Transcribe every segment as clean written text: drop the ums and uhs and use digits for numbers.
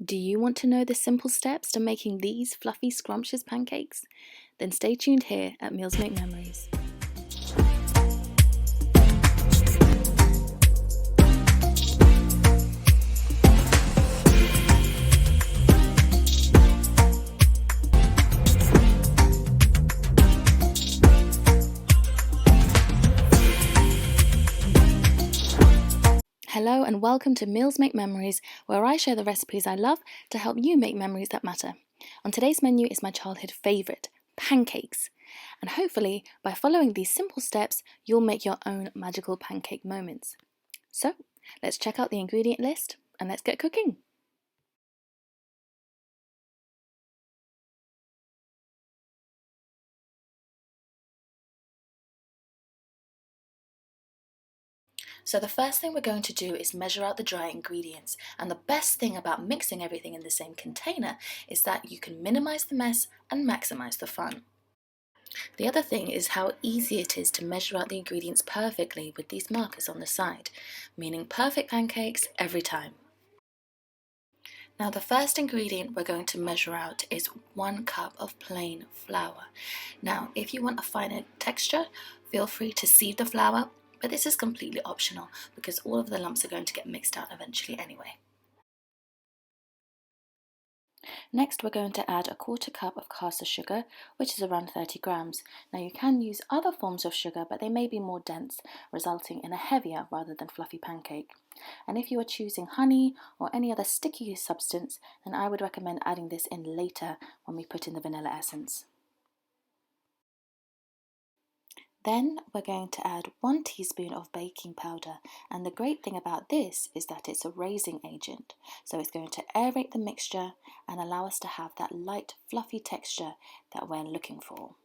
Do you want to know the simple steps to making these fluffy, scrumptious pancakes? Then stay tuned here at Meals Make Memories. Hello and welcome to Meals Make Memories, where I share the recipes I love to help you make memories that matter. On today's menu is my childhood favourite, pancakes. And hopefully, by following these simple steps, you'll make your own magical pancake moments. So, let's check out the ingredient list and let's get cooking. So the first thing we're going to do is measure out the dry ingredients. And the best thing about mixing everything in the same container is that you can minimize the mess and maximize the fun. The other thing is how easy it is to measure out the ingredients perfectly with these markers on the side, meaning perfect pancakes every time. Now the first ingredient we're going to measure out is 1 cup of plain flour. Now if you want a finer texture, feel free to sieve the flour, but this is completely optional because all of the lumps are going to get mixed out eventually anyway. Next we're going to add a 1/4 cup of caster sugar, which is around 30 grams. Now you can use other forms of sugar, but they may be more dense, resulting in a heavier rather than fluffy pancake. And if you are choosing honey or any other sticky substance, then I would recommend adding this in later when we put in the vanilla essence. Then we're going to add 1 teaspoon of baking powder, and the great thing about this is that it's a raising agent, so it's going to aerate the mixture and allow us to have that light fluffy texture that we're looking for.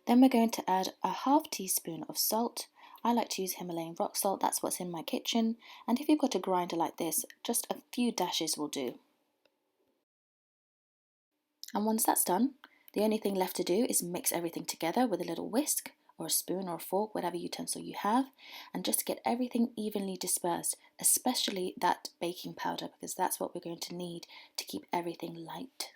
Then we're going to add a 1/2 teaspoon of salt. I like to use Himalayan rock salt, that's what's in my kitchen, and if you've got a grinder like this, just a few dashes will do. And once that's done, the only thing left to do is mix everything together with a little whisk or a spoon or a fork, whatever utensil you have, and just get everything evenly dispersed, especially that baking powder, because that's what we're going to need to keep everything light.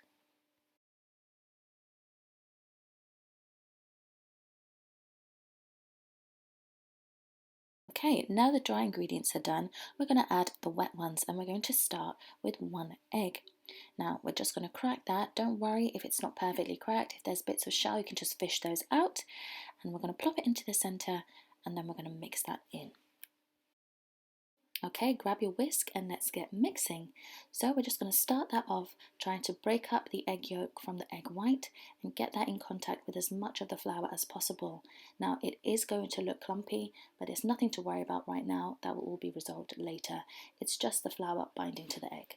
Okay, now the dry ingredients are done, we're going to add the wet ones, and we're going to start with 1 egg. Now we're just going to crack that. Don't worry if it's not perfectly cracked. If there's bits of shell, you can just fish those out. And we're going to plop it into the center, and then we're going to mix that in. Okay, grab your whisk and let's get mixing. So we're just going to start that off trying to break up the egg yolk from the egg white and get that in contact with as much of the flour as possible. Now it is going to look clumpy, but it's nothing to worry about right now. That will all be resolved later. It's just the flour binding to the egg.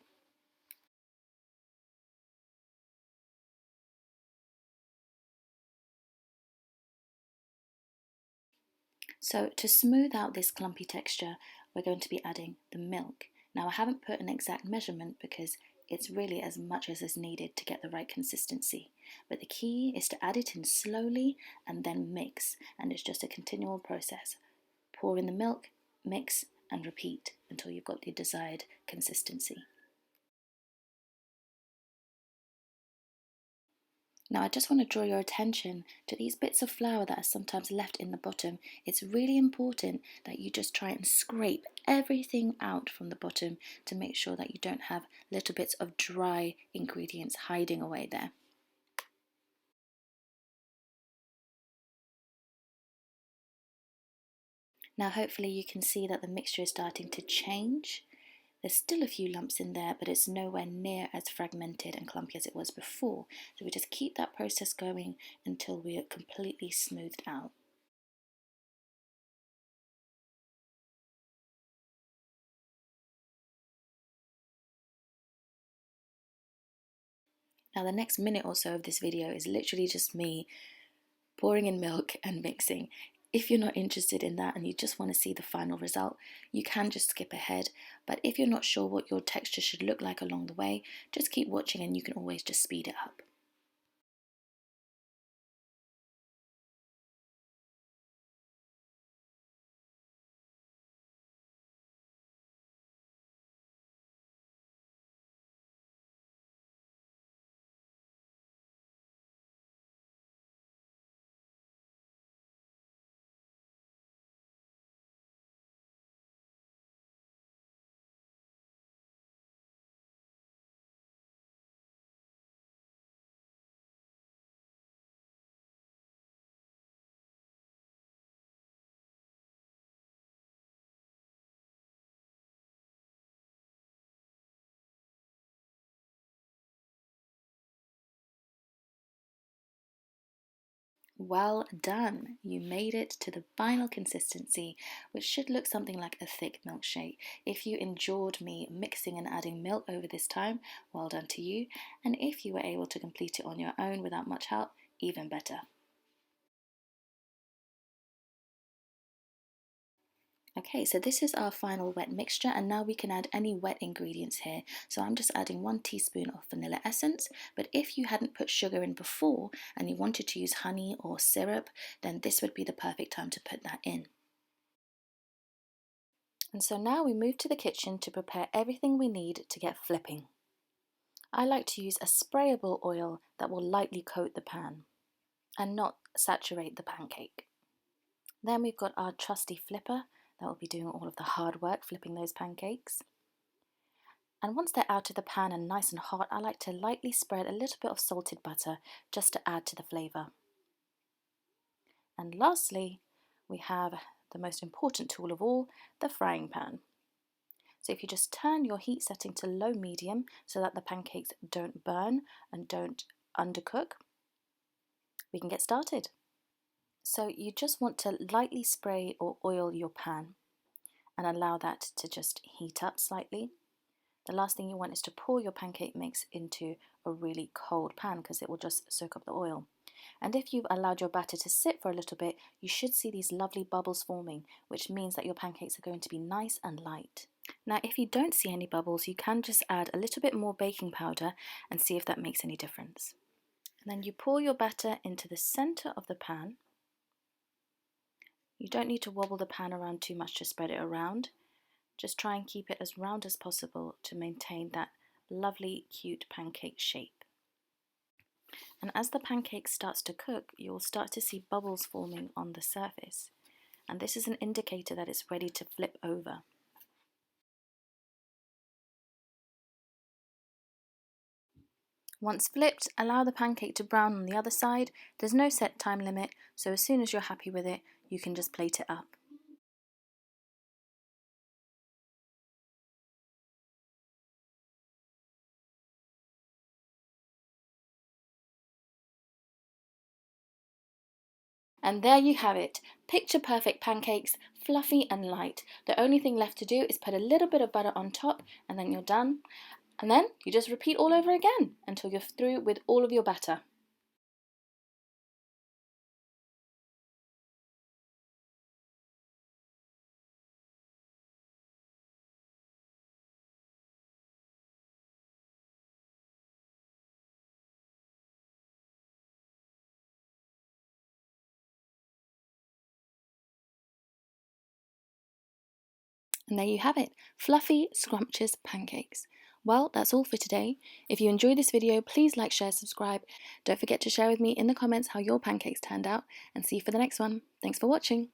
So to smooth out this clumpy texture, we're going to be adding the milk. Now I haven't put an exact measurement because it's really as much as is needed to get the right consistency. But the key is to add it in slowly and then mix, and it's just a continual process. Pour in the milk, mix and repeat until you've got the desired consistency. Now I just want to draw your attention to these bits of flour that are sometimes left in the bottom. It's really important that you just try and scrape everything out from the bottom to make sure that you don't have little bits of dry ingredients hiding away there. Now hopefully you can see that the mixture is starting to change. There's still a few lumps in there, but it's nowhere near as fragmented and clumpy as it was before. So we just keep that process going until we are completely smoothed out. Now the next minute or so of this video is literally just me pouring in milk and mixing. If you're not interested in that and you just want to see the final result, you can just skip ahead. But if you're not sure what your texture should look like along the way, just keep watching and you can always just speed it up. Well done! You made it to the final consistency, which should look something like a thick milkshake. If you enjoyed me mixing and adding milk over this time, well done to you. And if you were able to complete it on your own without much help, even better. Okay, so this is our final wet mixture, and now we can add any wet ingredients here. So I'm just adding 1 teaspoon of vanilla essence, but if you hadn't put sugar in before and you wanted to use honey or syrup, then this would be the perfect time to put that in. And so now we move to the kitchen to prepare everything we need to get flipping. I like to use a sprayable oil that will lightly coat the pan and not saturate the pancake. Then we've got our trusty flipper that will be doing all of the hard work flipping those pancakes. And once they're out of the pan and nice and hot, I like to lightly spread a little bit of salted butter just to add to the flavour. And lastly, we have the most important tool of all, the frying pan. So if you just turn your heat setting to low medium so that the pancakes don't burn and don't undercook, we can get started. So you just want to lightly spray or oil your pan and allow that to just heat up slightly. The last thing you want is to pour your pancake mix into a really cold pan because it will just soak up the oil. And if you've allowed your batter to sit for a little bit, you should see these lovely bubbles forming, which means that your pancakes are going to be nice and light. Now, if you don't see any bubbles, you can just add a little bit more baking powder and see if that makes any difference. And then you pour your batter into the center of the pan. You don't need to wobble the pan around too much to spread it around. Just try and keep it as round as possible to maintain that lovely, cute pancake shape. And as the pancake starts to cook, you'll start to see bubbles forming on the surface. And this is an indicator that it's ready to flip over. Once flipped, allow the pancake to brown on the other side. There's no set time limit, so as soon as you're happy with it, you can just plate it up. And there you have it, picture perfect pancakes, fluffy and light. The only thing left to do is put a little bit of butter on top and then you're done. And then you just repeat all over again until you're through with all of your batter. And there you have it, fluffy, scrumptious pancakes. Well, that's all for today. If you enjoyed this video, please like, share, subscribe. Don't forget to share with me in the comments how your pancakes turned out, and see you for the next one. Thanks for watching.